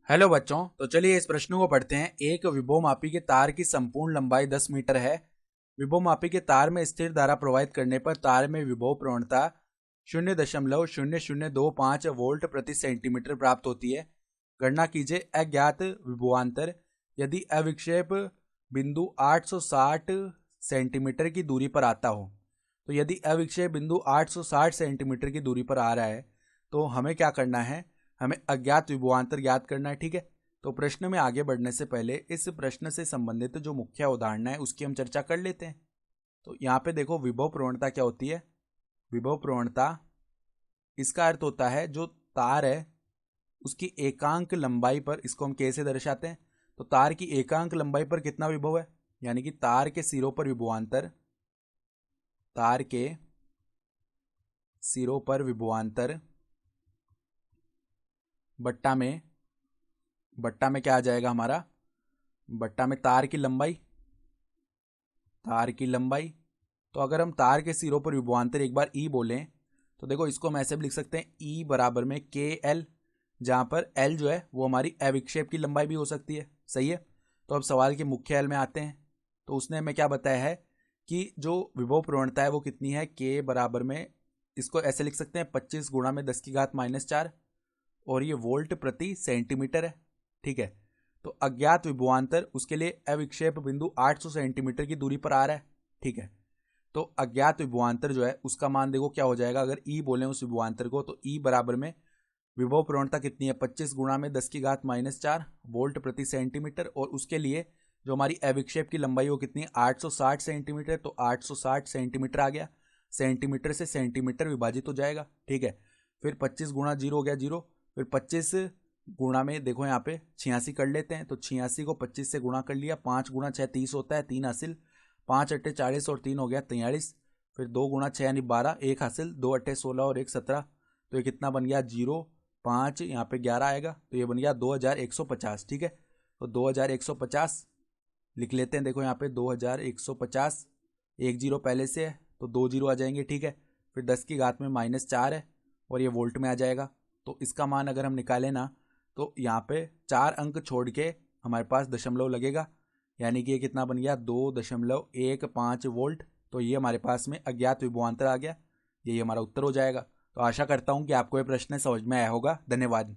Hello बच्चों, तो चलिए इस प्रश्न को पढ़ते हैं। एक विभवमापी के तार की संपूर्ण लंबाई 10 मीटर है। विभवमापी के तार में स्थिर धारा प्रवाहित करने पर तार में विभव प्रवणता 0.0025 वोल्ट प्रति सेंटीमीटर प्राप्त होती है। गणना कीजिए अज्ञात विभवांतर यदि अविक्षेप बिंदु 860 सेंटीमीटर की दूरी पर आता हो। तो यदि अविक्षेप बिंदु 860 सेंटीमीटर की दूरी पर आ रहा है तो हमें क्या करना है, हमें अज्ञात विभवांतर ज्ञात करना है। ठीक है, तो प्रश्न में आगे बढ़ने से पहले इस प्रश्न से संबंधित जो मुख्य उदाहरण है उसकी हम चर्चा कर लेते हैं। तो यहाँ पे देखो विभव प्रवणता क्या होती है। विभव प्रवणता इसका अर्थ होता है जो तार है उसकी एकांक लंबाई पर, इसको हम कैसे दर्शाते हैं, तो तार की एकांक लंबाई पर कितना विभव है, यानी कि तार के सिरों पर विभवांतर, तार के सिरों पर विभवांतर बट्टा में क्या आ जाएगा हमारा, बट्टा में तार की लंबाई, तार की लंबाई। तो अगर हम तार के सिरों पर विभवांतर एक बार ई बोलें तो देखो इसको हम ऐसे भी लिख सकते हैं ई बराबर में के एल, जहां पर एल जो है वो हमारी अविक्षेप की लंबाई भी हो सकती है। सही है, तो अब सवाल के मुख्य एल में आते हैं। तो उसने हमें क्या बताया है कि जो विभव प्रवणता है वो कितनी है, के बराबर में, इसको ऐसे लिख सकते हैं 25 गुणा में 10⁻⁴, और ये वोल्ट प्रति सेंटीमीटर है। ठीक है, तो अज्ञात विभवांतर उसके लिए अविक्षेप बिंदु 800 सेंटीमीटर की दूरी पर आ रहा है। ठीक है, तो अज्ञात विभवांतर जो है उसका मान देखो क्या हो जाएगा, अगर ई बोले उस विभवांतर को, तो ई बराबर में विभव प्रवणता कितनी है, 25 गुणा में 10⁻⁴ वोल्ट प्रति सेंटीमीटर, और उसके लिए जो हमारी अविक्षेप की लंबाई वो कितनी है 860 सेंटीमीटर, तो 860 सेंटीमीटर आ गया। सेंटीमीटर से सेंटीमीटर विभाजित हो जाएगा। ठीक है, फिर 25 गुणा 0 हो गया 0, फिर 25 गुणा में देखो यहाँ पे 86 कर लेते हैं, तो 86 को 25 से गुणा कर लिया, 5 गुणा 6 30 होता है, 3 हासिल, 5 अट्ठे 40 और 3 हो गया 43, फिर 2 गुणा 6 यानी 12, 1 हासिल, 2 अट्ठे 16 और 1 17, तो ये कितना बन गया 0 5, यहाँ पे 11 आएगा, तो ये बन गया 2150। ठीक है, तो 2150 लिख लेते हैं। देखो यहाँ पे 2150, एक जीरो पहले से है तो 2 जीरो आ जाएंगे। ठीक है, फिर 10⁻⁻4 है और ये वोल्ट में आ जाएगा। तो इसका मान अगर हम निकालें ना तो यहाँ पे 4 अंक छोड़ के हमारे पास दशमलव लगेगा, यानी कि ये कितना बन गया 2.15 वोल्ट। तो ये हमारे पास में अज्ञात विभवांतर आ गया, यही हमारा उत्तर हो जाएगा। तो आशा करता हूँ कि आपको ये प्रश्न समझ में आया होगा। धन्यवाद।